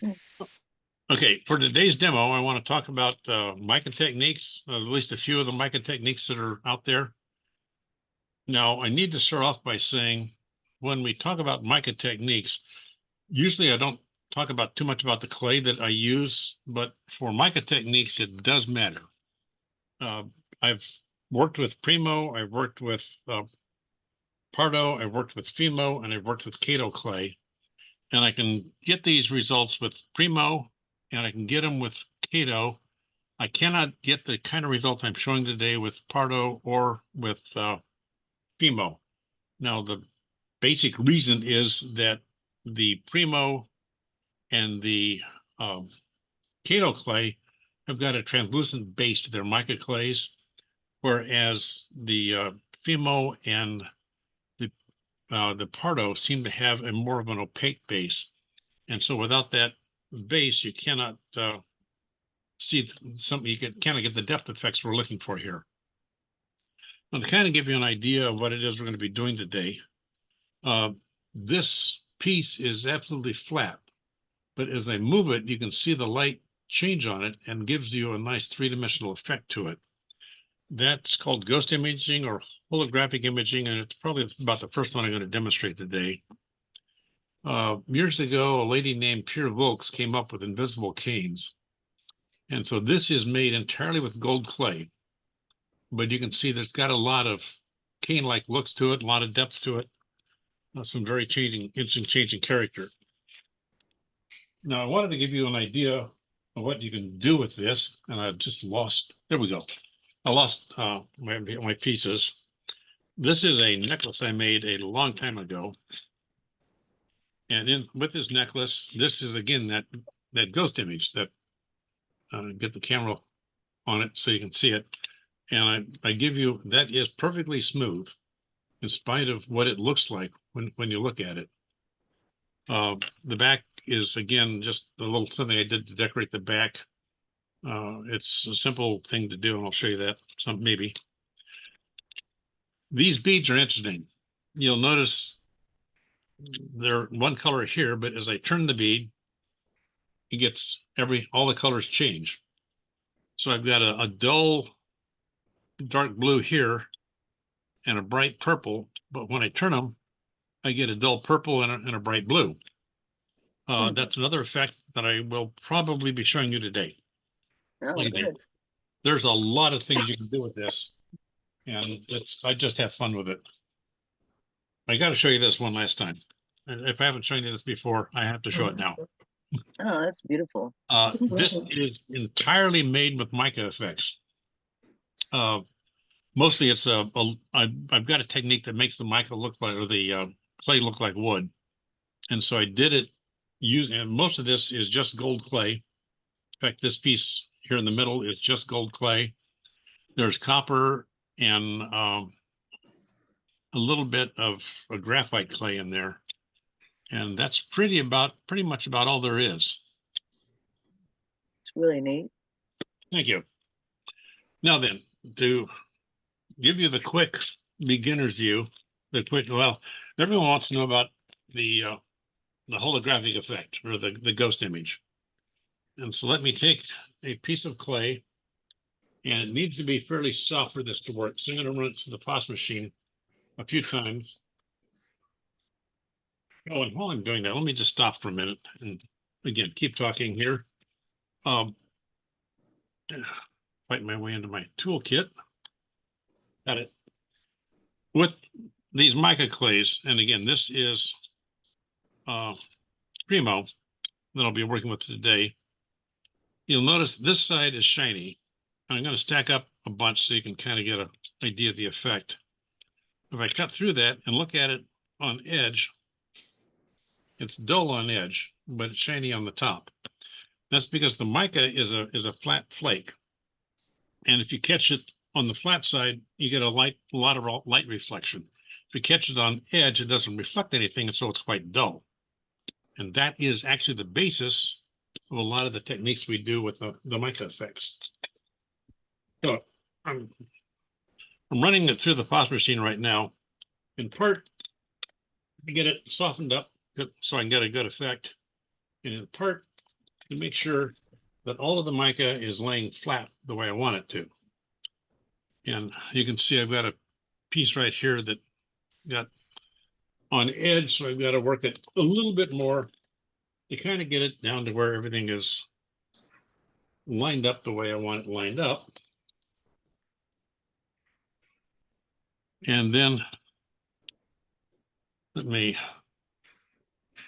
Mm. Okay, for today's demo, I want to talk about mica techniques, at least a few of the mica techniques that are out there. Now, I need to start off by saying, when we talk about mica techniques, usually I don't talk about too much about the clay that I use, but for mica techniques, it does matter. Uh, I've worked with Primo, I've worked with Pardo, I've worked with Fimo, and I've worked with Kato clay. And I can get these results with Primo, and I can get them with Kato. I cannot get the kind of results I'm showing today with Pardo or with Fimo. Now, the basic reason is that the Primo and the um, Kato clay have got a translucent base to their mica clays, whereas the Fimo and the Pardo seem to have a more of an opaque base. And so without that base, you cannot see something, you cannot get the depth effects we're looking for here. Now, to kind of give you an idea of what it is we're going to be doing today, this piece is absolutely flat, but as I move it, you can see the light change on it and gives you a nice three-dimensional effect to it. That's called ghost imaging or holographic imaging, and it's probably about the first one I'm going to demonstrate today. Years ago, a lady named Pierre Volks came up with invisible canes. And so this is made entirely with gold clay, but you can see there's got a lot of cane-like looks to it, a lot of depth to it, some very interesting changing character. Now, I wanted to give you an idea of what you can do with this, and I've just lost, there we go. I lost my pieces. This is a necklace I made a long time ago. And with this necklace, this is, again, that ghost image that, get the camera on it so you can see it. And I give you, that is perfectly smooth in spite of what it looks like when you look at it. The back is, again, just a little something I did to decorate the back. It's a simple thing to do, and I'll show you that maybe. These beads are interesting. You'll notice they're one color here, but as I turn the bead, it gets all the colors change. So I've got a dull dark blue here and a bright purple, but when I turn them, I get a dull purple and a bright blue. That's another effect that I will probably be showing you today. Oh, good. There's a lot of things you can do with this, and I just have fun with it. I got to show you this one last time. If I haven't shown you this before, I have to show it now. Oh, that's beautiful. This is entirely made with mica effects. Mostly it's I've got a technique that makes the mica look like, or the clay look like wood. And so I did it and most of this is just gold clay. In fact, this piece here in the middle is just gold clay. There's copper and a little bit of a graphite clay in there. And that's pretty much about all there is. It's really neat. Thank you. Now then, to give you the quick beginner's view, well, everyone wants to know about the holographic effect or the ghost image. And so let me take a piece of clay, and it needs to be fairly soft for this to work. So I'm going to run it through the POS machine a few times. Oh, and while I'm doing that, let me just stop for a minute and again, keep talking here. Fight my way into my toolkit. Got it. With these mica clays, and again, this is Primo that I'll be working with today. You'll notice this side is shiny. And I'm going to stack up a bunch so you can kind of get an idea of the effect. If I cut through that and look at it on edge, it's dull on edge, but it's shiny on the top. That's because the mica is a flat flake. And if you catch it on the flat side, you get a lot of light reflection. If you catch it on edge, it doesn't reflect anything, and so it's quite dull. And that is actually the basis of a lot of the techniques we do with the mica effects. So I'm running it through the POS machine right now, in part to get it softened up so I can get a good effect, and in part to make sure that all of the mica is laying flat the way I want it to. And you can see I've got a piece right here that got on edge, so I've got to work it a little bit more to kind of get it down to where everything is lined up the way I want it lined up. And then let me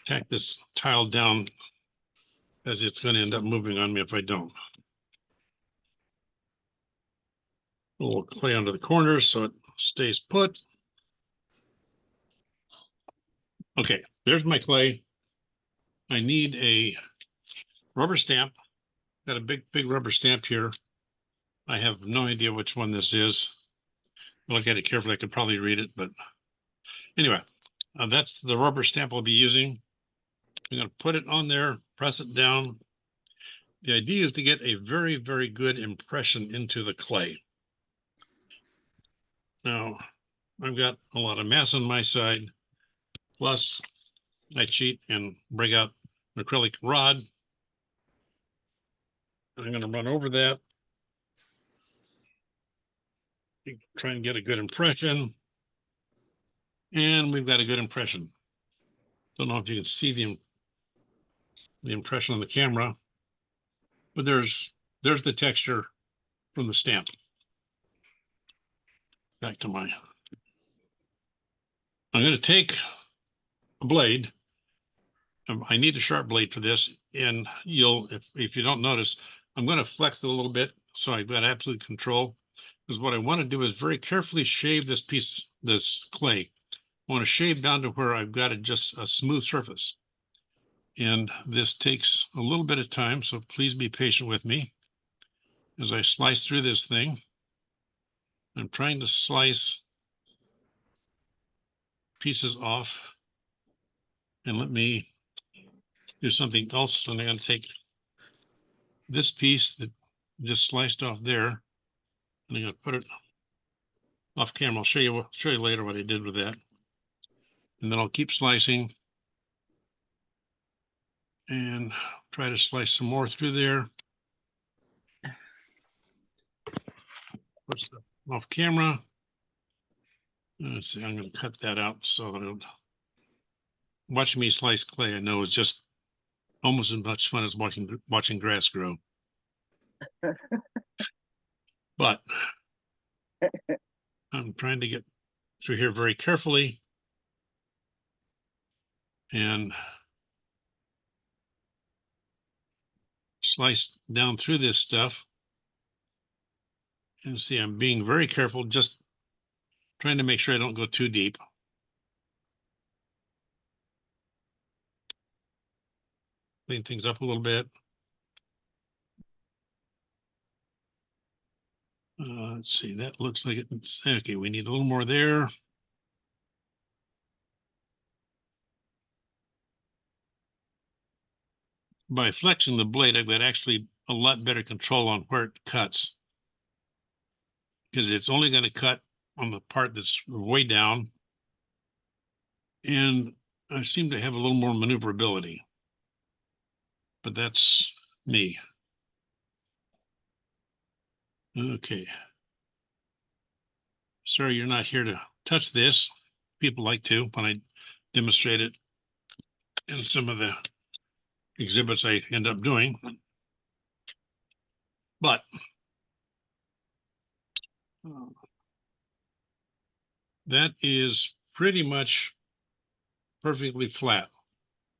tack this tile down, as it's going to end up moving on me if I don't. A little clay under the corners so it stays put. Okay, there's my clay. I need a rubber stamp. Got a big rubber stamp here. I have no idea which one this is. Look at it carefully. I could probably read it, but anyway, that's the rubber stamp I'll be using. I'm going to put it on there, press it down. The idea is to get a very good impression into the clay. Now, I've got a lot of mass on my side, plus I cheat and bring out an acrylic rod. I'm going to run over that, try and get a good impression. And we've got a good impression. Don't know if you can see the impression on the camera, but there's the texture from the stamp. Back to my, I'm going to take a blade. I need a sharp blade for this, and if you don't notice, I'm going to flex it a little bit so I've got absolute control, because what I want to do is very carefully shave this clay. I want to shave down to where I've got just a smooth surface. And this takes a little bit of time, so please be patient with me as I slice through this thing. I'm trying to slice pieces off, and let me do something else. And I'm going to take this piece that just sliced off there, and I'm going to put it off camera. I'll show you later what I did with that. And then I'll keep slicing and try to slice some more through there. Off camera. Let's see, I'm going to cut that out so that watching me slice clay, I know, is just almost as much fun as watching grass grow. But I'm trying to get through here very carefully and slice down through this stuff. And see, I'm being very careful, just trying to make sure I don't go too deep. Clean things up a little bit. Let's see, that looks like it's okay. We need a little more there. By flexing the blade, I've got actually a lot better control on where it cuts, because it's only going to cut on the part that's way down. And I seem to have a little more maneuverability, but that's me. Okay. Sorry, you're not here to touch this. People like to when I demonstrate it in some of the exhibits I end up doing. But that is pretty much perfectly flat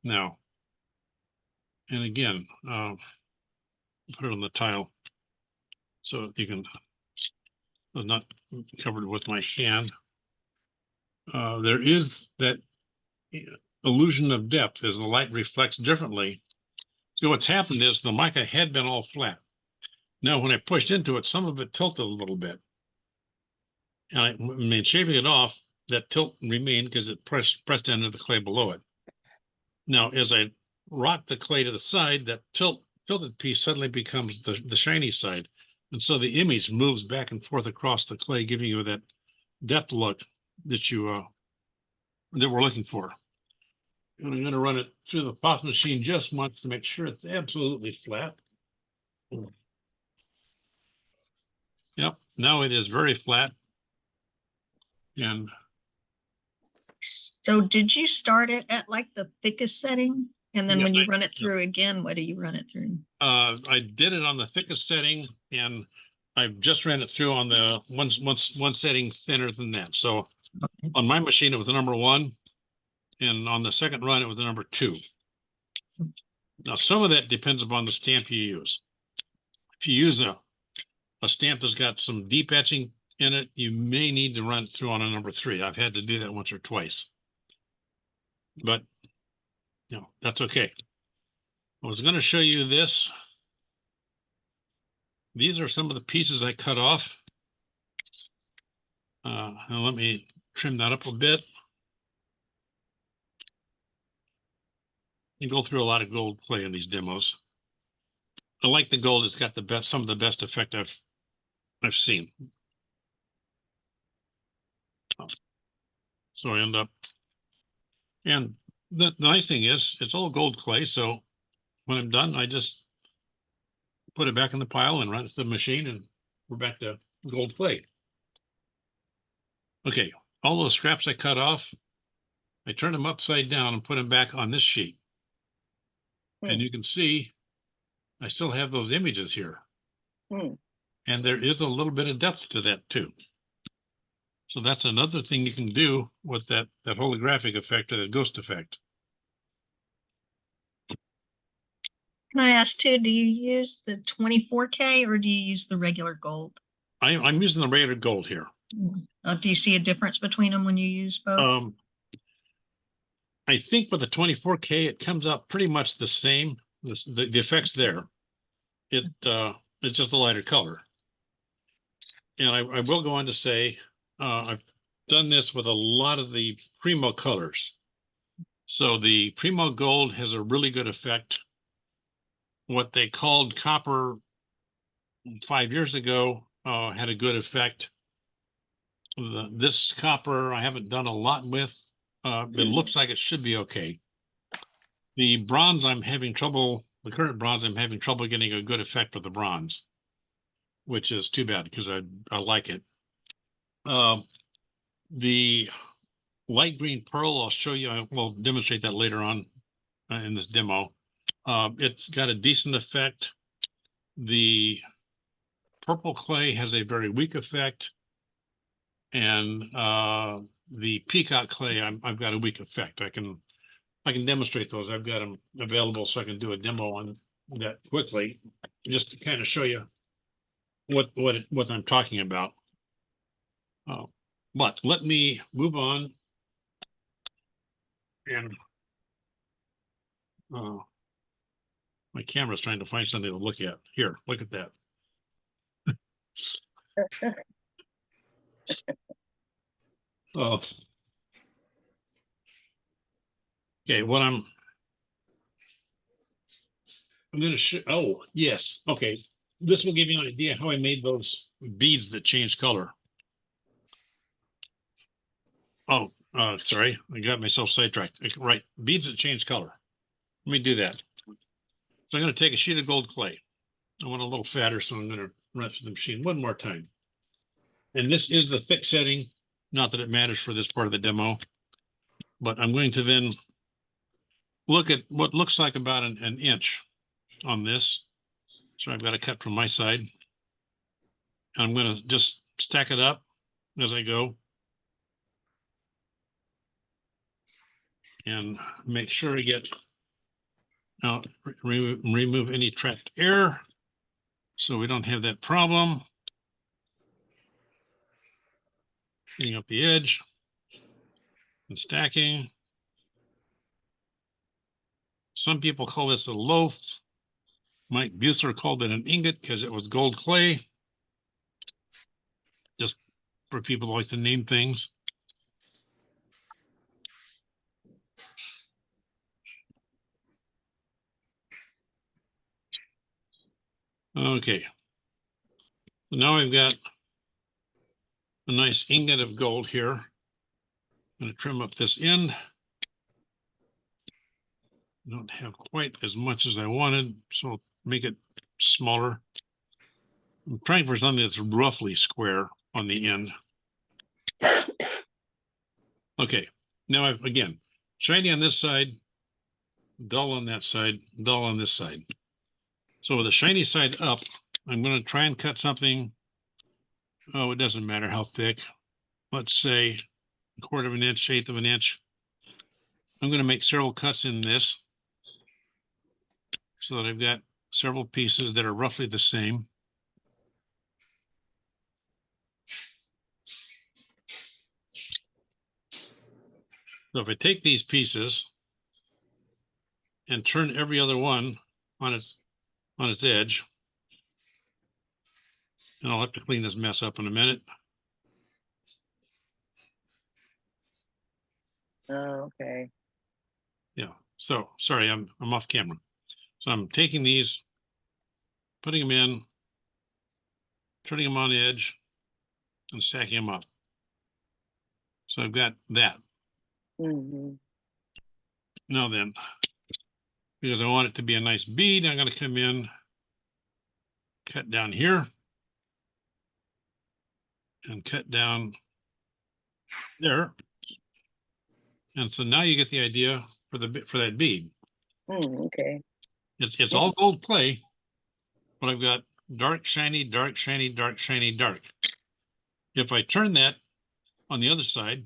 now. And again, put it on the tile so you can not covered with my hand. There is that illusion of depth as the light reflects differently. So what's happened is the mica had been all flat. Now, when I pushed into it, some of it tilted a little bit. And I mean, shaving it off, that tilt remained because it pressed into the clay below it. Now, as I rock the clay to the side, that tilted piece suddenly becomes the shiny side. And so the image moves back and forth across the clay, giving you that depth look that we're looking for. And I'm gonna run it through the pop machine just once to make sure it's absolutely flat. Yep, now it is very flat. And So did you start it at like the thickest setting? And then Yeah, when you run it through again, what do you run it through? I did it on the thickest setting, and I've just ran it through on the one setting thinner than that. So Okay. on my machine, it was the number 1, and on the second run, it was the number 2. Now, some of that depends upon the stamp you use. If you use a stamp that's got some deep etching in it, you may need to run it through on a number 3. I've had to do that once or twice, but that's okay. I was going to show you this. These are some of the pieces I cut off. And let me trim that up a bit. You go through a lot of gold clay in these demos. I like the gold. It's got the best, some of the best effect I've seen. So I end up, and the nice thing is it's all gold clay. So when I'm done, I just put it back in the pile and run it to the machine, and we're back to gold clay. Okay, all those scraps I cut off, I turned them upside down and put them back on this sheet. And you can see I still have those images here. And there is a little bit of depth to that too. So that's another thing you can do with that holographic effect or that ghost effect. Can I ask too, do you use the 24K or do you use the regular gold? I'm using the regular gold here. Do you see a difference between them when you use both? I think with the 24K, it comes out pretty much the same. The effects there. It's just a lighter color. And I will go on to say, I've done this with a lot of the Primo colors. So the Primo Gold has a really good effect. What they called copper 5 years ago had a good effect. This copper I haven't done a lot with. It looks like it should be okay. The bronze I'm having trouble, the current bronze I'm having trouble getting a good effect with the bronze, which is too bad because I like it. The light green pearl, I'll show you, we'll demonstrate that later on in this demo. It's got a decent effect. The purple clay has a very weak effect. And the peacock clay, I've got a weak effect. I can demonstrate those. I've got them available so I can do a demo on that quickly, just to kind of show you what I'm talking about. But let me move on. And my camera's trying to find something to look at. Here, look at that. Okay, what I'm going to show. Oh, yes. Okay. This will give you an idea how I made those beads that change color. Oh, sorry. I got myself sidetracked. Right. Beads that change color. Let me do that. So I'm going to take a sheet of gold clay. I want a little fatter, so I'm going to run it through the machine one more time. And this is the thick setting. Not that it matters for this part of the demo, but I'm going to then look at what looks like about an inch on this. So I've got a cut from my side. And I'm going to just stack it up as I go. And make sure I get out, remove any trapped air so we don't have that problem. Getting up the edge and stacking. Some people call this a loaf. Mike Buesler called it an ingot because it was gold clay. Just for people who like to name things. Okay. So now I've got a nice ingot of gold here. I'm going to trim up this end. don't have quite as much as I wanted, so I'll make it smaller. I'm trying for something that's roughly square on the end. Okay, now I've, again, shiny on this side, dull on that side, dull on this side. So with the shiny side up, I'm going to try and cut something. Oh, it doesn't matter how thick. Let's say a quarter of an inch, eighth of an inch. I'm going to make several cuts in this so that I've got several pieces that are roughly the same. So if I take these pieces and turn every other one on its edge, and I'll have to clean this mess up in a minute. Oh, okay. Yeah. So sorry, I'm off camera. So I'm taking these, putting them in, turning them on edge, and stacking them up. So I've got that. Mm-hmm. Now then, because I want it to be a nice bead, I'm going to come in, cut down here, and cut down there. And so now you get the idea for that bead. Okay. It's all gold clay, but I've got dark, shiny, dark, shiny, dark, shiny, dark. If I turn that on the other side,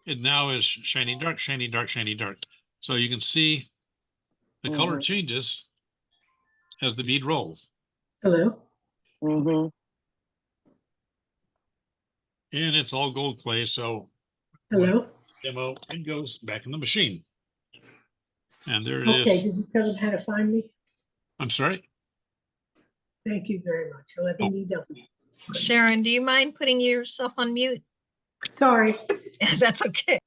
it now is shiny, dark, shiny, dark, shiny, dark. So you can see the color changes as the bead rolls. Hello. Mm-hmm. And it's all gold clay, so Hello. demo, it goes back in the machine. And there it Okay, is. did you tell them how to find me? I'm sorry. Thank you very much. 11DW. Sharon, do you mind putting yourself on mute? Sorry. That's okay.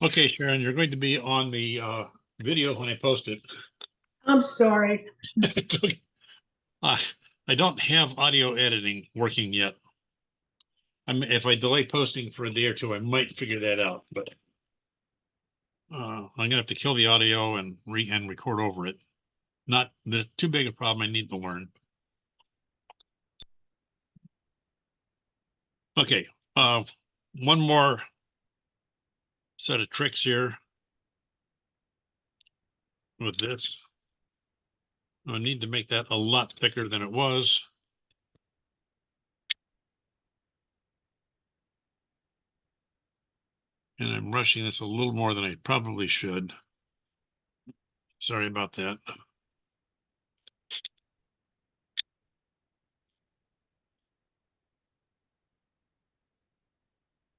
Okay, Sharon, you're going to be on the video when I post it. I'm sorry. It's okay. I don't have audio editing working yet. If I delay posting for a day or two, I might figure that out, but I'm gonna have to kill the audio and record over it. Not too big a problem. I need to learn. Okay, one more set of tricks here with this. I need to make that a lot thicker than it was. And I'm rushing this a little more than I probably should. Sorry about that.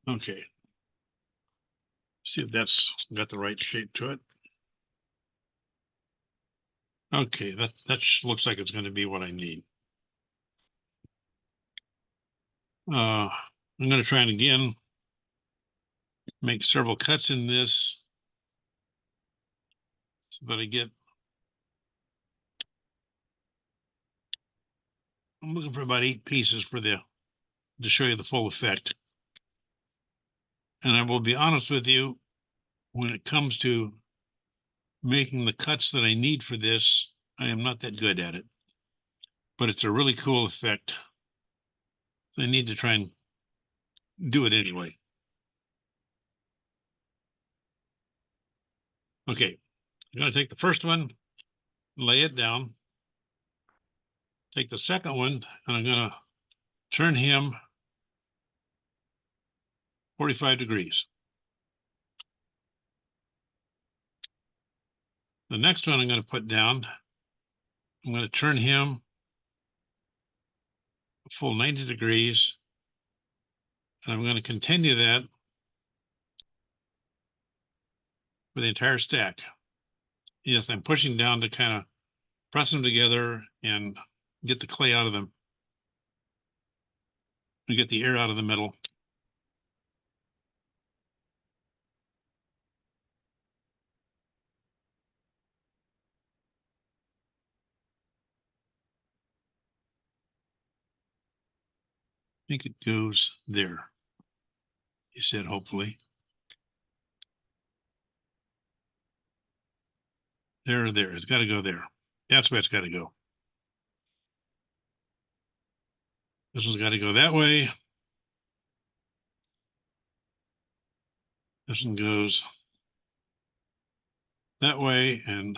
Okay. See if that's got the right shape to it. Okay, that looks like it's going to be what I need. I'm going to try and again make several cuts in this so that I get. I'm looking for about 8 pieces to show you the full effect. And I will be honest with you, when it comes to making the cuts that I need for this, I am not that good at it. But it's a really cool effect. So I need to try and do it anyway. Okay, I'm going to take the first one, lay it down. Take the second one, and I'm going to turn him 45 degrees. The next one I'm going to put down, I'm going to turn him a full 90 degrees. And I'm going to continue that for the entire stack. Yes, I'm pushing down to kind of press them together and get the clay out of them. And get the air out of the middle. I think it goes there. He said, hopefully. there. It's got to go there. That's where it's got to go. This one's got to go that way. This one goes that way, and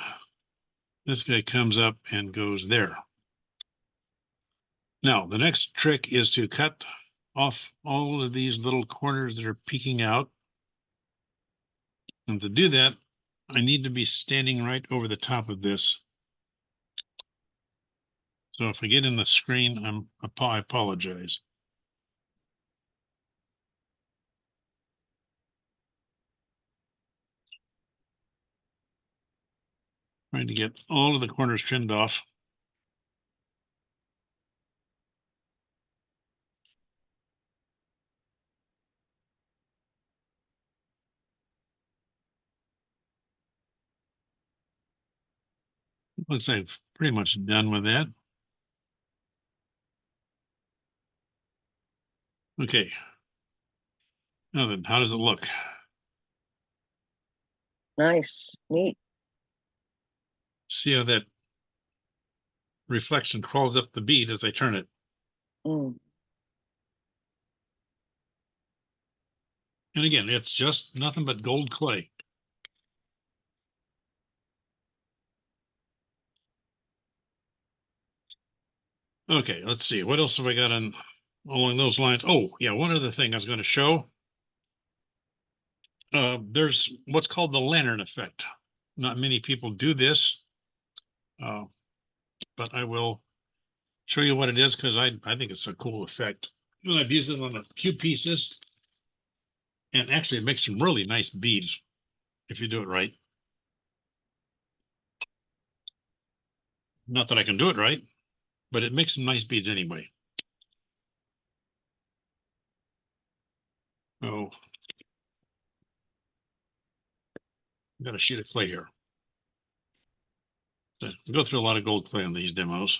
this guy comes up and goes there. Now, the next trick is to cut off all of these little corners that are peeking out. And to do that, I need to be standing right over the top of this. So if I get in the screen, I apologize. Trying to get all of the corners trimmed off. Looks like I've pretty much done with that. Okay. Now then, how does it look? Nice, neat. See how that reflection crawls up the bead as I turn it. Mm. And again, it's just nothing but gold clay. Okay, let's see. What else have I got on along those lines? Oh, yeah, one other thing I was going to show. There's what's called the lantern effect. Not many people do this, but I will show you what it is because I think it's a cool effect. And I've used it on a few pieces, and actually it makes some really nice beads if you do it right. Not that I can do it right, but it makes some nice beads anyway. Oh, I've got a sheet of clay here. We go through a lot of gold clay on these demos.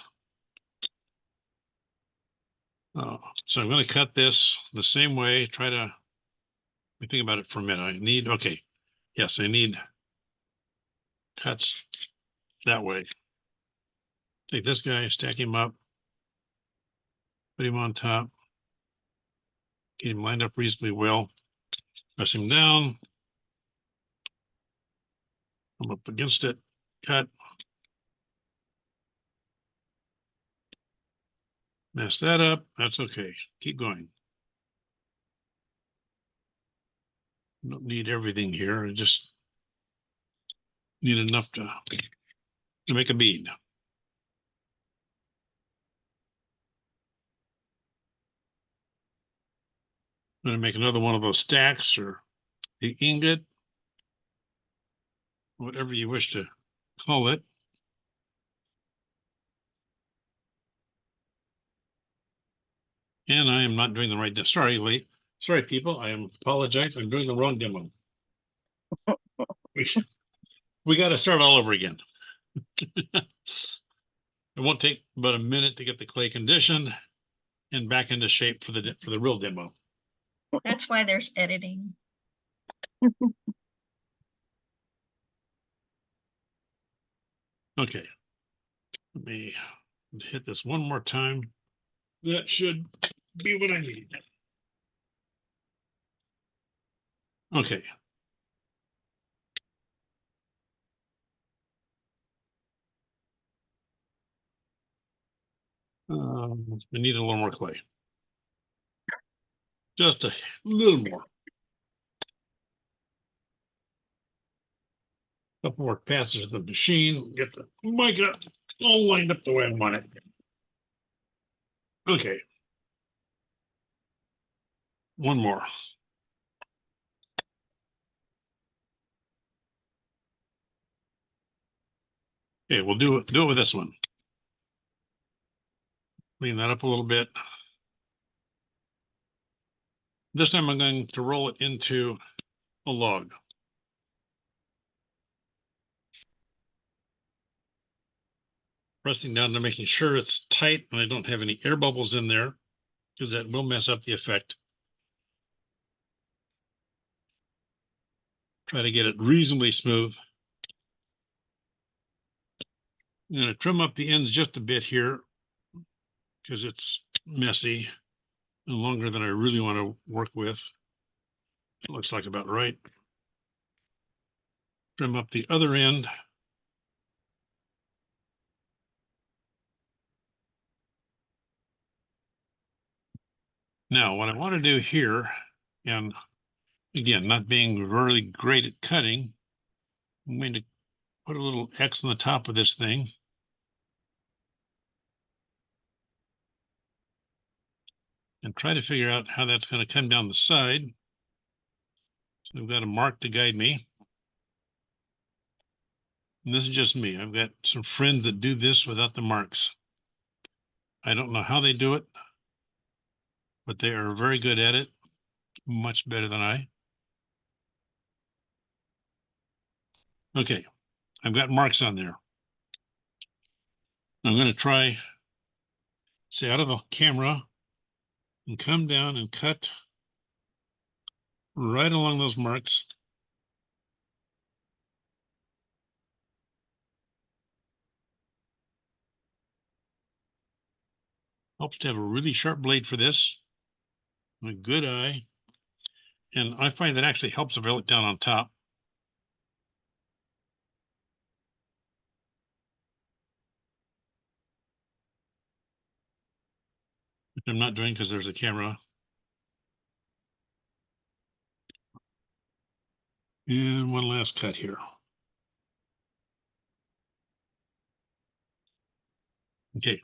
So I'm going to cut this the same way. Try to let me think about it for a minute. I need, okay. Yes, I need cuts that way. Take this guy, stack him up, put him on top, get him lined up reasonably well, press him down, come up against it, cut, mess that up. That's okay. Keep going. Don't need everything here. I just need enough to make a bead. I'm going to make another one of those stacks or the ingot, whatever you wish to call it. And I am not doing the right. Sorry, sorry, people. I apologize. I'm doing the wrong demo. We got to start all over again. It won't take but a minute to get the clay conditioned and back into shape for the real demo. That's why there's editing. Okay. Let me hit this one more time. That should be what I need. Okay. I need a little more clay. Just a little more. Couple more passes of the machine. Get the mica all lined up the way I want it. Okay. One more. Okay, we'll do it with this one. Clean that up a little bit. This time I'm going to roll it into a log. Pressing down to making sure it's tight and I don't have any air bubbles in there because that will mess up the effect. Try to get it reasonably smooth. I'm gonna trim up the ends just a bit here because it's messy and longer than I really want to work with. It looks like about right. Trim up the other end. Now, what I want to do here, and again, not being really great at cutting, I'm going to put a little X on the top of this thing. And try to figure out how that's going to come down the side. So I've got a mark to guide me. And this is just me. I've got some friends that do this without the marks. I don't know how they do it, but they are very good at it, much better than I. Okay, I've got marks on there. I'm going to try, say, out of the camera and come down and cut right along those marks. Helps to have a really sharp blade for this, a good eye. And I find that actually helps if I look down on top. Which I'm not doing because there's a camera. And one last cut here. Okay.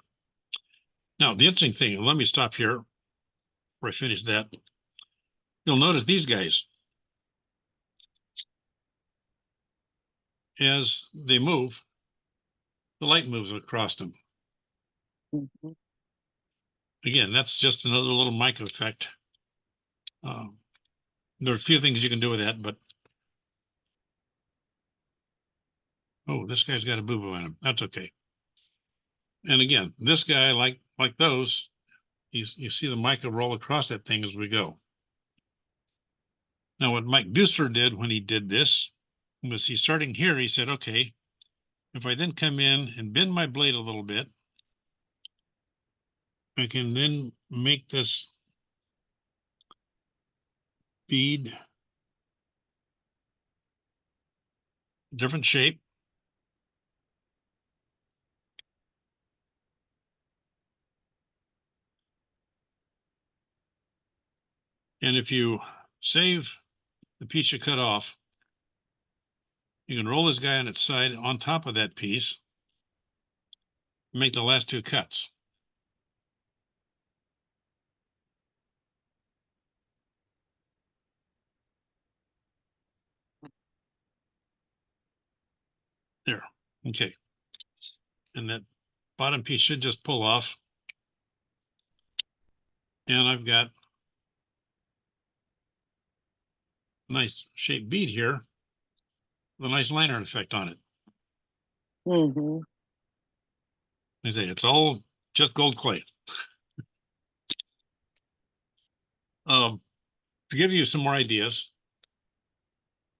Now, the interesting thing, let me stop here before I finish that. You'll notice these guys, as they move, the light moves across them. Mhm. Again, that's just another little mic effect. There are a few things you can do with that, but oh, this guy's got a boo-boo in him. That's okay. And again, this guy, like those, you see the mica roll across that thing as we go. Now, what Mike Dusser did when he did this was he's starting here. He said, okay, if I then come in and bend my blade a little bit, I can then make this bead different shape. And if you save the piece you cut off, you can roll this guy on its side on top of that piece, make the last two cuts. There, okay. And that bottom piece should just pull off. And I've got a nice shaped bead here with a nice lantern effect on it. Mhm. I say it's all just gold clay. To give you some more ideas,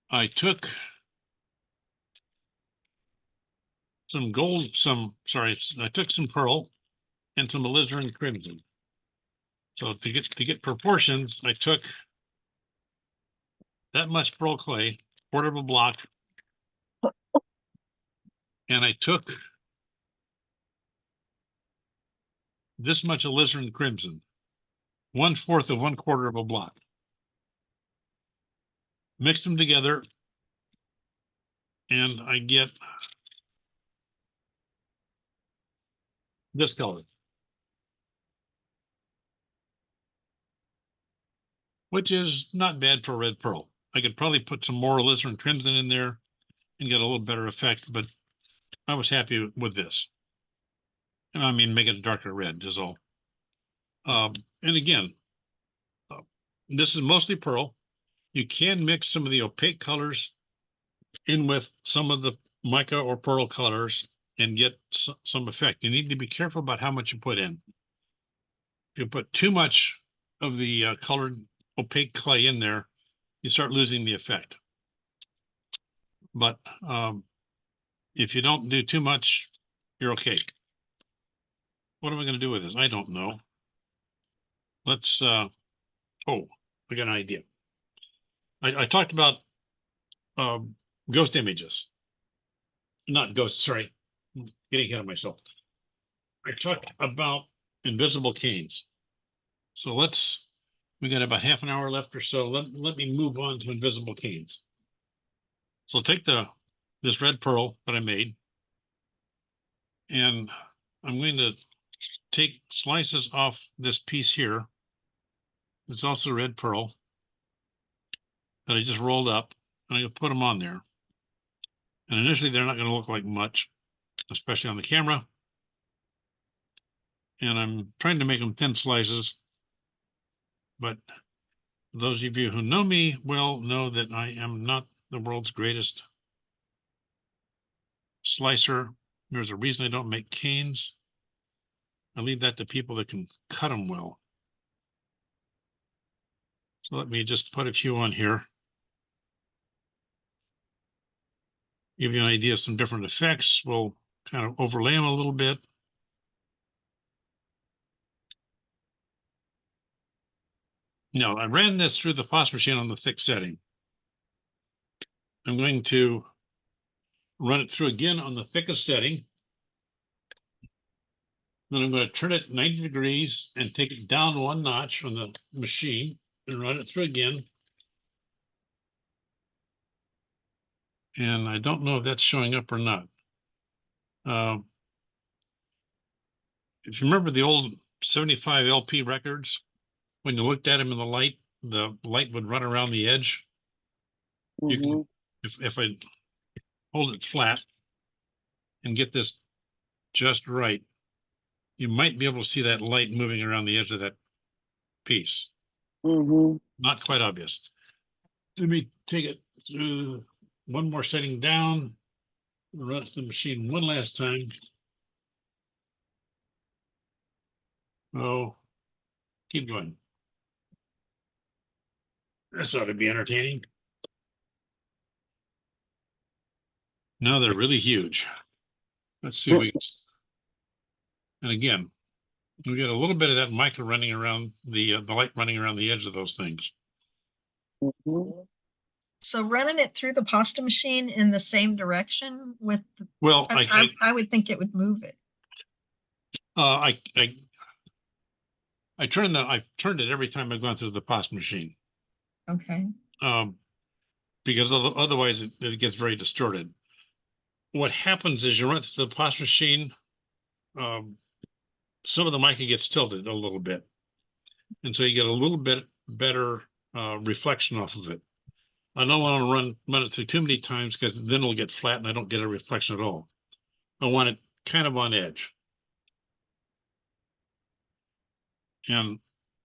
I took some I took some pearl and some alizarin crimson. So to get proportions, I took that much pearl clay, quarter of a block, and I took this much alizarin crimson, 1/4 of 1/4 of a block. Mixed them together, and I get this color, which is not bad for red pearl. I could probably put some more alizarin crimson in there and get a little better effect, but I was happy with this. And I mean, make it a darker red is all. And again, this is mostly pearl. You can mix some of the opaque colors in with some of the mica or pearl colors and get some effect. You need to be careful about how much you put in. If you put too much of the colored opaque clay in there, you start losing the effect. But if you don't do too much you're okay. What am I gonna do with this? I don't know. Let's, oh, I got an idea. I talked about, ghost images. Not ghosts, sorry. Getting ahead of myself. I talked about invisible canes. So we got about half an hour left or so. Let me move on to invisible canes. So take this red pearl that I made, and I'm going to take slices off this piece here. It's also red pearl that I just rolled up, and I'm gonna put them on there. And initially they're not going to look like much, especially on the camera. And I'm trying to make them thin slices, but those of you who know me well know that I am not the world's greatest slicer. There's a reason I don't make canes. I leave that to people that can cut them well. So let me just put a few on here. Give you an idea of some different effects. We'll kind of overlay them a little bit. Now, I ran this through the pos machine on the thick setting. I'm going to run it through again on the thickest setting. Then I'm going to turn it 90 degrees and take it down one notch on the machine and run it through again. And I don't know if that's showing up or not. If you remember the old 75 LP records, when you looked at them in the light would run around the edge. You can, if I hold it flat and get this just right, you might be able to see that light moving around the edge of that piece. Not quite obvious. Let me take it through one more setting down, run it through the machine one last time. Oh, keep going. This ought to be entertaining. Now they're really huge. Let's see if we can. And again, we get a little bit of that mica running around the light running around the edge of those things. So running it through the pasta machine in the same direction with, Well, I would think it would move it. I've turned it every time I've gone through the pasta machine. Okay. Because otherwise it gets very distorted. What happens is you run through the pasta machine, some of the mica gets tilted a little bit. And so you get a little bit better reflection off of it. I don't want to run it through too many times because then it'll get flat and I don't get a reflection at all. I want it kind of on edge. And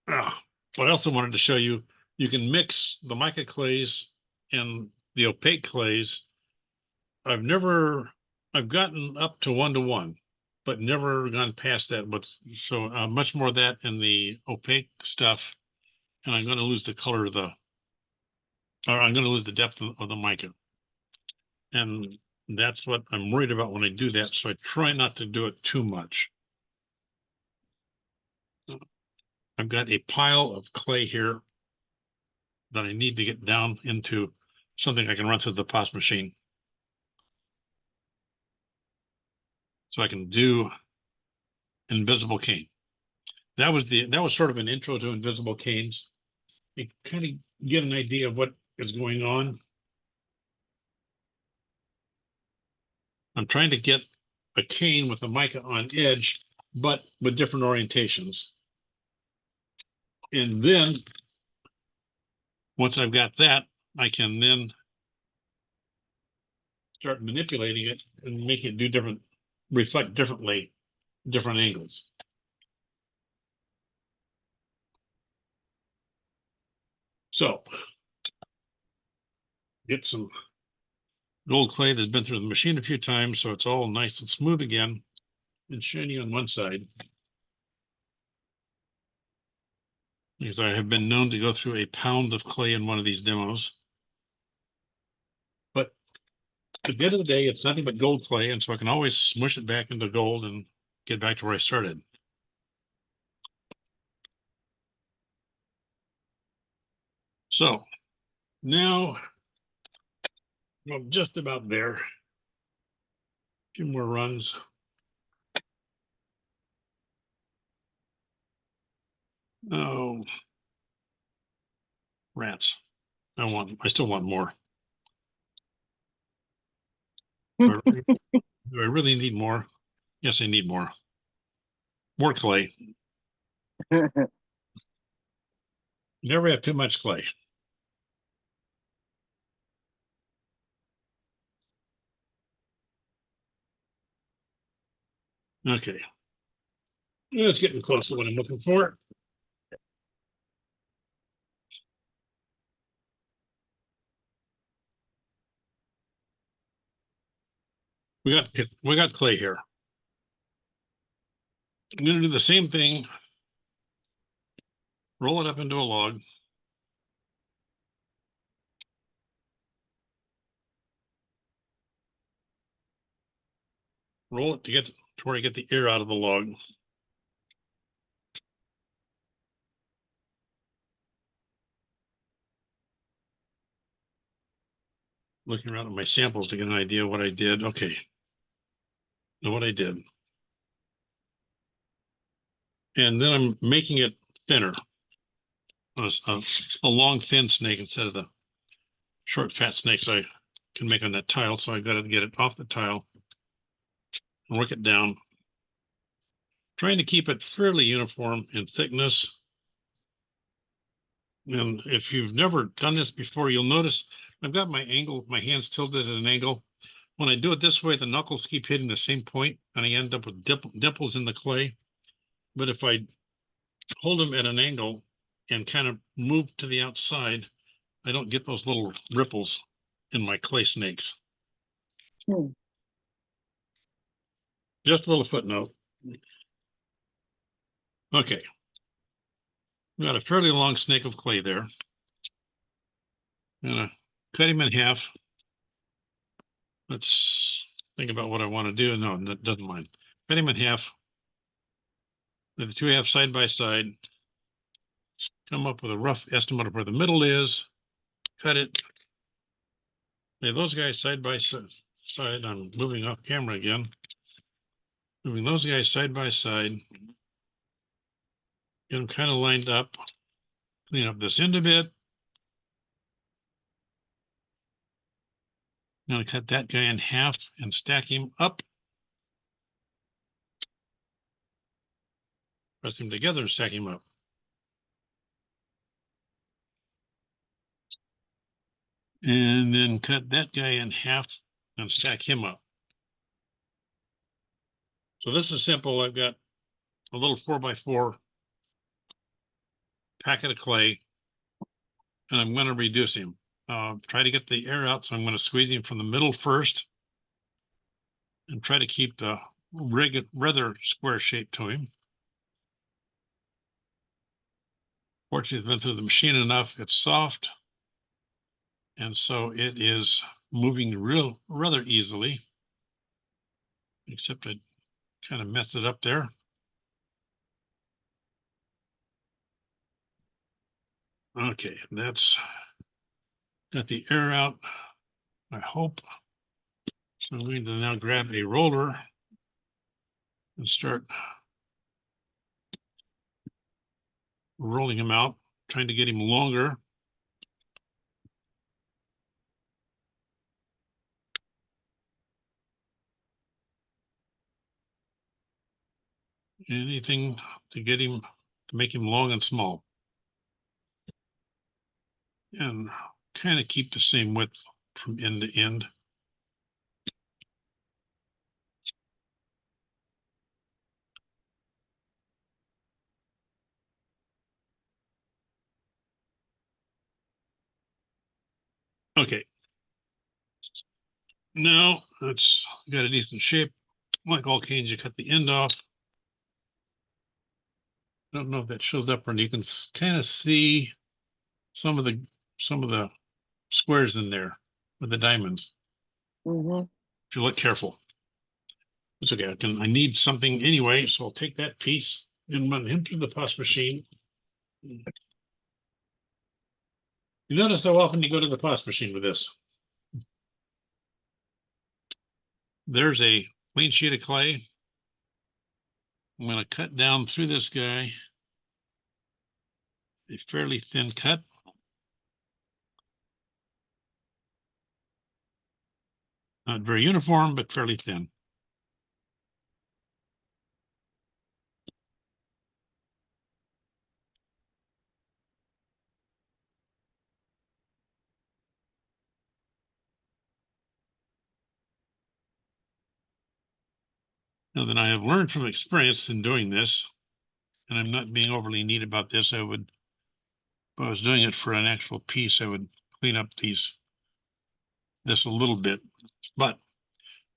what I also wanted to show you, you can mix the mica clays and the opaque clays. I've gotten up to 1-to-1, but never gone past that. But so much more of that in the opaque stuff. And I'm going to lose the color of I'm going to lose the depth of the mica. And that's what I'm worried about when I do that. So I try not to do it too much. I've got a pile of clay here that I need to get down into something I can run through the pos machine. So I can do invisible cane. That was sort of an intro to invisible canes. You kind of get an idea of what is going on. I'm trying to get a cane with a mica on edge, but with different orientations. And then once I've got that, I can then start manipulating it and make it reflect differently, different angles. So get some gold clay that's been through the machine a few times, so it's all nice and smooth again and shiny on one side. Because I have been known to go through a pound of clay in one of these demos. But At the end of the day, it's nothing but gold clay, and so I can always smush it back into gold and get back to where I started. So now I'm just about there. A few more runs. Oh, rats. I still want more. Do I really need more? Yes, I need more. More clay. Never have too much clay. Okay. It's getting close to what I'm looking for. We got clay here. I'm going to do the same thing. Roll it up into a log. Roll it to get to where I get the air out of the log. Looking around at my samples to get an idea of what I did. Okay. Know what I did. And then I'm making it thinner. A long, thin snake instead of the short, fat snakes I can make on that tile. So I got to get it off the tile and work it down. Trying to keep it fairly uniform in thickness. And if you've never done this before, you'll notice I've got my hands tilted at an angle. When I do it this way, the knuckles keep hitting the same point, and I end up with dimples in the clay. But if I hold them at an angle and kind of move to the outside, I don't get those little ripples in my clay snakes. Just a little footnote. Okay. We got a fairly long snake of clay there. I'm gonna cut him in half. Let's think about what I want to do. No, that doesn't mind. Cut him in half. With the two halves side by side. Come up with a rough estimate of where the middle is. Cut it. Lay those guys side by side. I'm moving off camera again. Moving those guys side by side. Get them kind of lined up. Clean up this end a bit. I'm going to cut that guy in half and stack him up. Press them together and stack him up. And then cut that guy in half and stack him up. So this is simple. I've got a little 4x4 packet of clay, and I'm going to reduce him. Try to get the air out, so I'm going to squeeze him from the middle first and try to keep the rather square shape to him. Fortunately, it's been through the machine enough. It's soft, and so it is moving rather easily, except I kind of messed it up there. Okay, that's got the air out, I hope. So I'm going to now grab a roller and start rolling him out, trying to get him longer. Anything to get him, to make him long and small. And kind of keep the same width from end to end. Okay. Now it's got a decent shape. Like all canes, you cut the end off. I don't know if that shows up, or you can kind of see some of the squares in there with the diamonds. Mm-hmm. if you look careful. It's okay. I need something anyway, so I'll take that piece and run him through the pus machine. You notice how often you go to the pus machine with this. There's a clean sheet of clay. I'm going to cut down through this guy, a fairly thin cut. Not very uniform, but fairly thin. Now that I have learned from experience in doing this, and I'm not being overly neat about this, if I was doing it for an actual piece, I would clean up this a little bit. But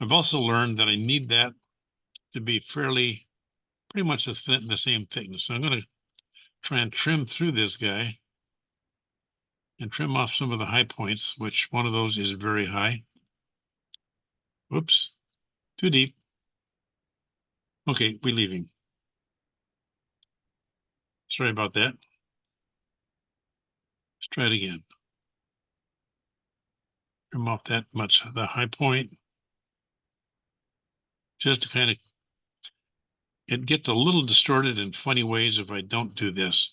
I've also learned that I need that to be pretty much the same thickness. So I'm going to try and trim through this guy and trim off some of the high points, which one of those is very high. Whoops, too deep. Okay, we're leaving. Sorry about that. Let's try it again. Trim off that much, the high point. Just to kind of, it gets a little distorted in funny ways if I don't do this.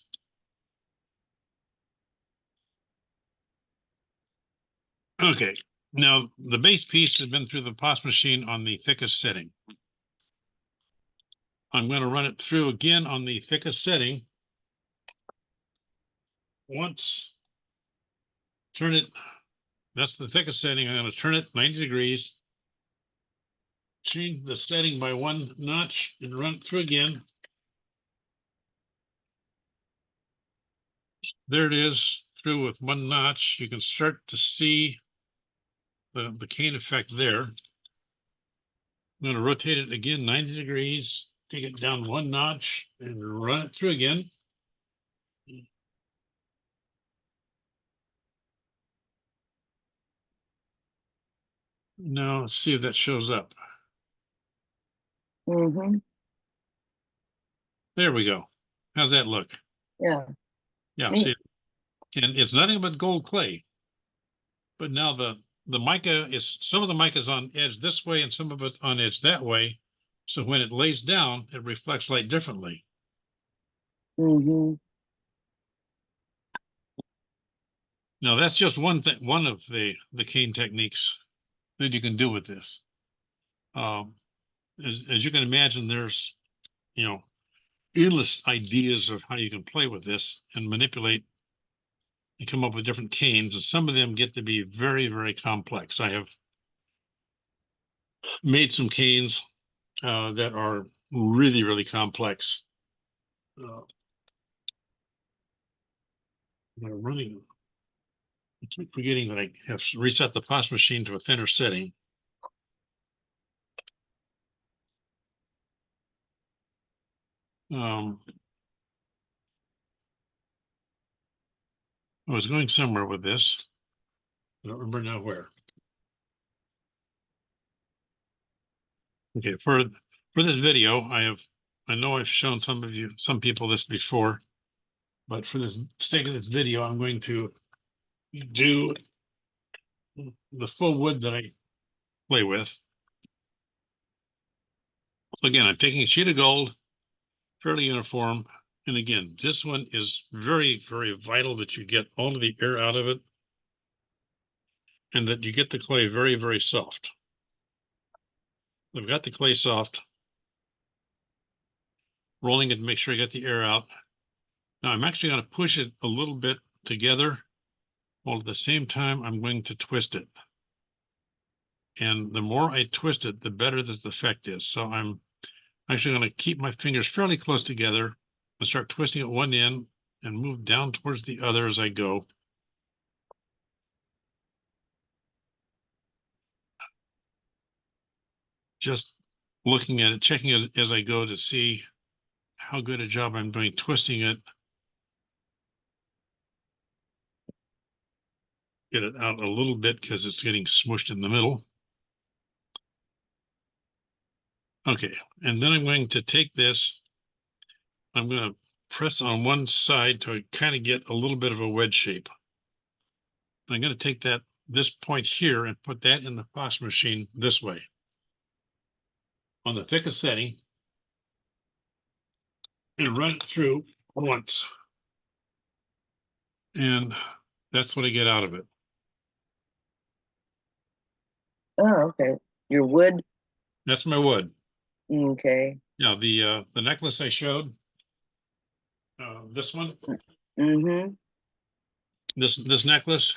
Okay, now the base piece has been through the pus machine on the thickest setting. I'm going to run it through again on the thickest setting. Once, turn it, that's the thickest setting. I'm going to turn it 90 degrees, change the setting by 1 notch and run it through again. There it is, through with 1 notch. You can start to see the cane effect there. I'm going to rotate it again 90 degrees, take it down 1 notch and run it through again. Now let's see if that shows up. Mm-hmm. There we go. How's that look? Yeah. Yeah, Neat. see, and it's nothing but gold clay. But now the mica is, some of the mica is on edge this way and some of it's on edge that way. So when it lays down, it reflects light differently. Mm-hmm. Now that's just one thing, one of the cane techniques that you can do with this. As you can imagine, there's, you know, endless ideas of how you can play with this and manipulate and come up with different canes, and some of them get to be very, very complex. I have made some canes that are really, really complex. I'm running. I keep forgetting that I have reset the pus machine to a thinner setting. I was going somewhere with this. I don't remember now where. Okay, for this video, I know I've shown some people this before, but for the sake of this video, I'm going to do the full wood that I play with. So again, I'm taking a sheet of gold, fairly uniform. And again, this one is very, very vital that you get all of the air out of it and that you get the clay very, very soft. I've got the clay soft, rolling it to make sure I get the air out. Now I'm actually going to push it a little bit together, while at the same time I'm going to twist it. And the more I twist it, the better this effect is. So I'm actually going to keep my fingers fairly close together and start twisting at one end and move down towards the other as I go. Just looking at it, checking it as I go to see how good a job I'm doing twisting it. Get it out a little bit because it's getting smushed in the middle. Okay, and then I'm going to take this. I'm going to press on one side to kind of get a little bit of a wedge shape. I'm going to take this point here and put that in the Foss machine this way. On the thickest setting. And run it through once. And that's what I get out of it. Oh, okay. Your wood. That's my wood. Okay. Now the necklace I showed, this one, Mm-hmm. this necklace,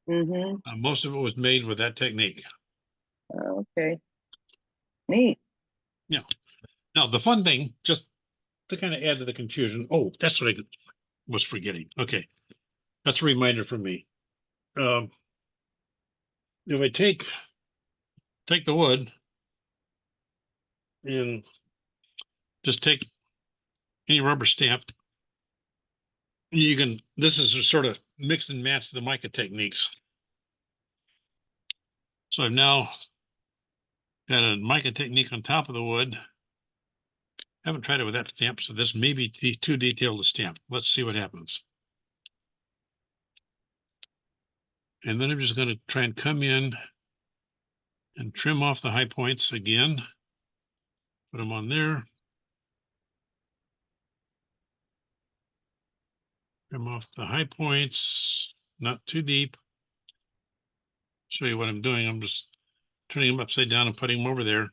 Mm-hmm. most of it was made with that technique. Okay. Neat. Yeah. Now the fun thing, just to kind of add to the confusion. Oh, that's what I was forgetting. Okay, that's a reminder for me. If I take the wood and just take any rubber stamp, you can. This is a sort of mix and match the mica techniques. So I've now got a mica technique on top of the wood. Haven't tried it with that stamp, so this may be too detailed to stamp. Let's see what happens. And then I'm just going to try and come in and trim off the high points again. Put them on there. Trim off the high points, not too deep. Show you what I'm doing. I'm just turning them upside down and putting them over there.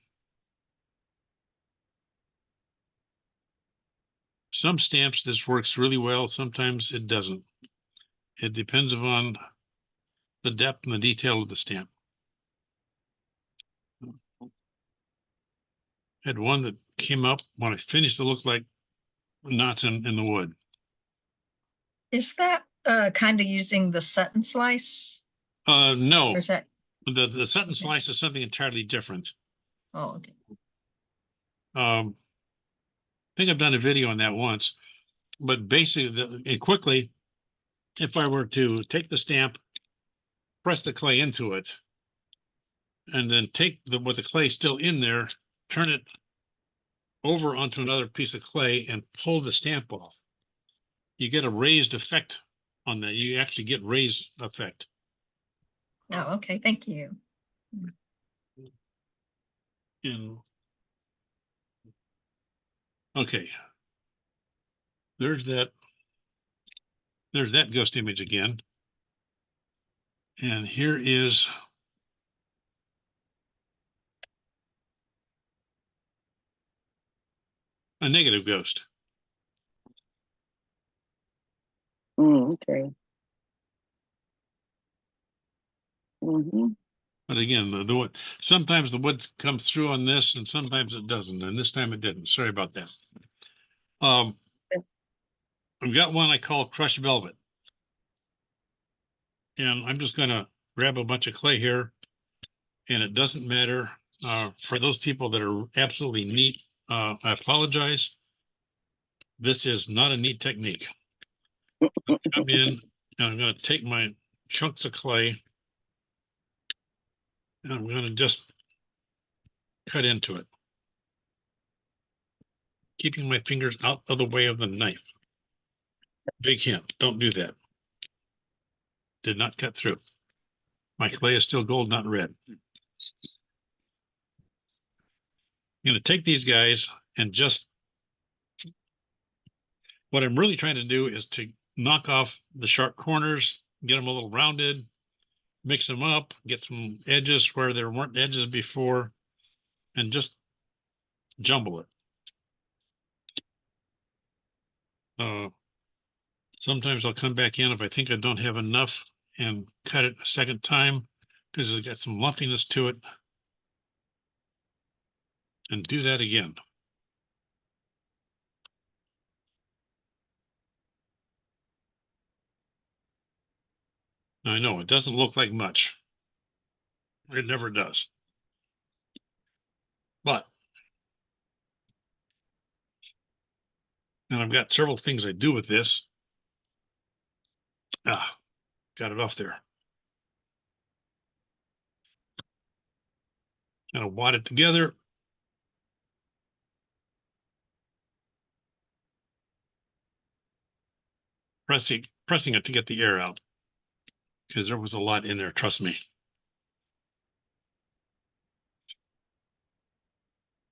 Some stamps, this works really well. Sometimes it doesn't. It depends upon the depth and the detail of the stamp. Had one that came up when I finished, it looked like knots in the wood. Is that kind of using the Sutton slice? No, Or is that, the Sutton slice is something entirely different. oh, okay. I think I've done a video on that once, but basically, quickly, if I were to take the stamp, press the clay into it, and then take with the clay still in there, turn it over onto another piece of clay and pull the stamp off, you get a raised effect on that. You actually get raised effect. Oh, okay. Thank you. In okay, there's that ghost image again, and here is a negative ghost. Okay. Mm-hmm. But again, the wood, sometimes the wood comes through on this and sometimes it doesn't. And this time it didn't. Sorry about that. I've got one I call crushed velvet. And I'm just going to grab a bunch of clay here. And it doesn't matter. For those people that are absolutely neat, I apologize. This is not a neat technique. Come in and I'm going to take my chunks of clay and I'm going to just cut into it, keeping my fingers out of the way of the knife. Big hint, don't do that. Did not cut through. My clay is still gold, not red. I'm going to take these guys and just, what I'm really trying to do is to knock off the sharp corners, get them a little rounded, mix them up, get some edges where there weren't edges before, and just jumble it. Sometimes I'll come back in if I think I don't have enough and cut it a second time because it's got some lumpiness to it, and do that again. Now, I know it doesn't look like much. It never does. But, and I've got several things I do with this. Got it off there. Kind of wad it together. pressing it to get the air out, because there was a lot in there, trust me.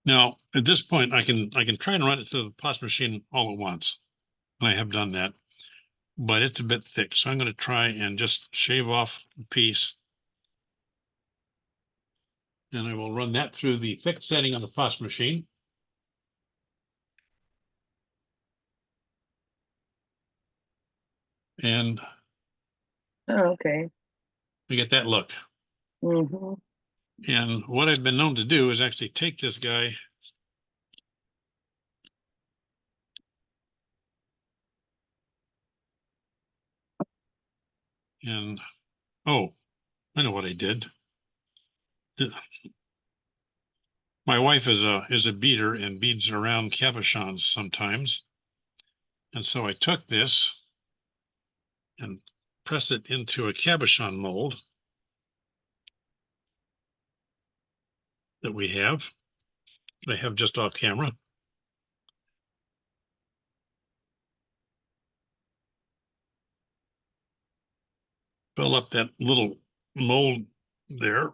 Now, at this point, I can try and run it through the plasma machine all at once. And I have done that, but it's a bit thick. So I'm going to try and just shave off a piece. And I will run that through the thick setting on the plasma machine. And Oh, okay. we get that look. Mm-hmm. And what I've been known to do is actually take this guy and, oh, I know what I did. My wife is a beater and beads around cabochons sometimes. And so I took this and pressed it into a cabochon mold that I have just off camera. Fill up that little mold there.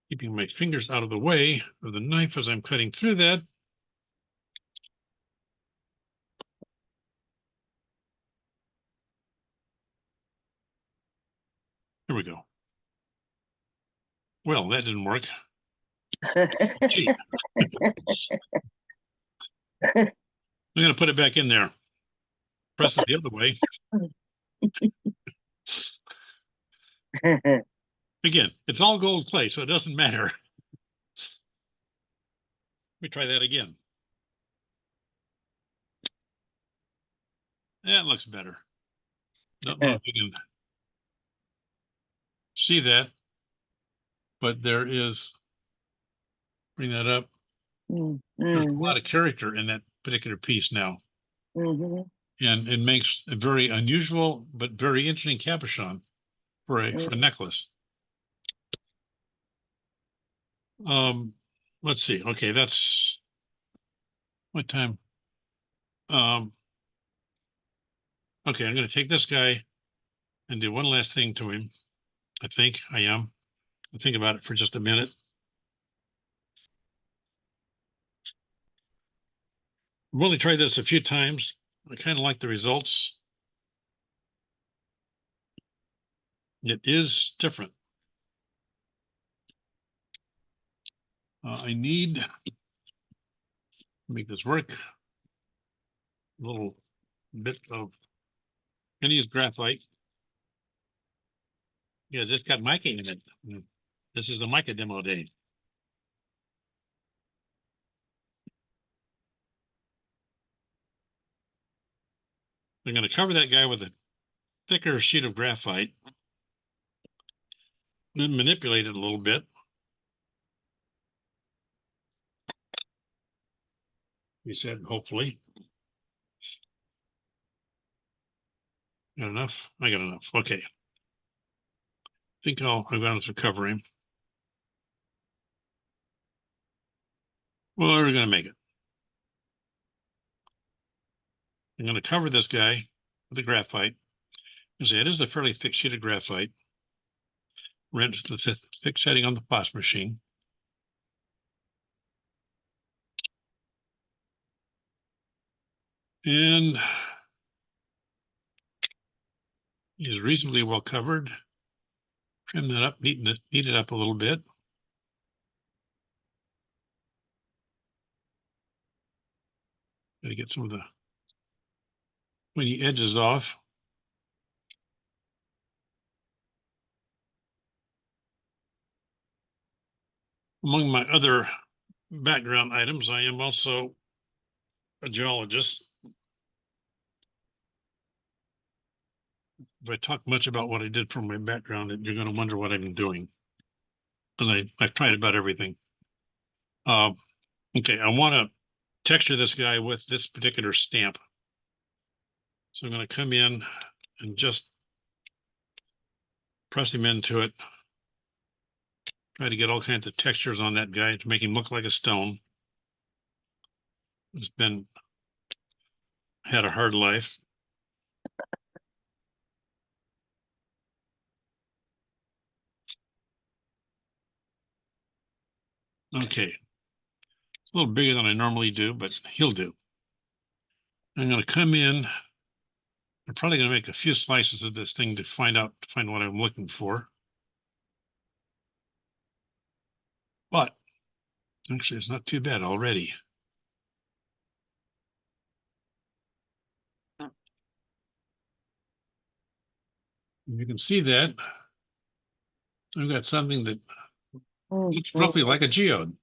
Keeping my fingers out of the way of the knife as I'm cutting through that. Here we go. Well, that didn't work. Gee. I'm going to put it back in there. Press it the other way. Again, it's all gold clay, so it doesn't matter. Let me try that again. That looks better. Don't know if you can see that, but there is, bring that up. There's a lot of character in that particular piece now. Mm-hmm. And it makes a very unusual but very interesting cabochon for a necklace. Let's see. Okay, that's what time? Okay, I'm going to take this guy and do one last thing to him. I think I am. I'll think about it for just a minute. I've only tried this a few times. I kind of like the results. It is different. I need to make this work. A little bit of, I'm going to use graphite. Yeah, it's just got mica in it. This is the mica demo day. I'm going to cover that guy with a thicker sheet of graphite, then manipulate it a little bit. We said, hopefully. Got enough? I got enough. Okay. I think I'm going to cover him. Well, we're going to make it. I'm going to cover this guy with the graphite. As it is a fairly thick sheet of graphite. Rent the thick setting on the plasma machine. And he's reasonably well covered. Trim that up, neaten it up a little bit. Got to get some of the pointy edges off. Among my other background items, I am also a geologist. If I talk much about what I did for my background, you're going to wonder what I've been doing. Because I've tried about everything. Okay, I want to texture this guy with this particular stamp. So I'm going to come in and just press him into it. Try to get all kinds of textures on that guy to make him look like a stone. He's had a hard life. Okay. It's a little bigger than I normally do, but he'll do. I'm going to come in. I'm probably going to make a few slices of this thing to find what I'm looking for. But actually, it's not too bad already. You can see that I've got something that looks roughly like a geode.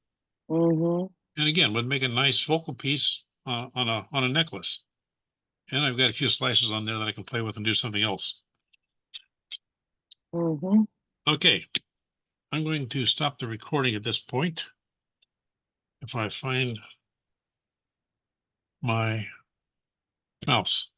Mm-hmm. And again, would make a nice focal piece on a necklace. And I've got a few slices on there that I can play with and do something else. Mm-hmm. Okay, I'm going to stop the recording at this point. If I find my mouse.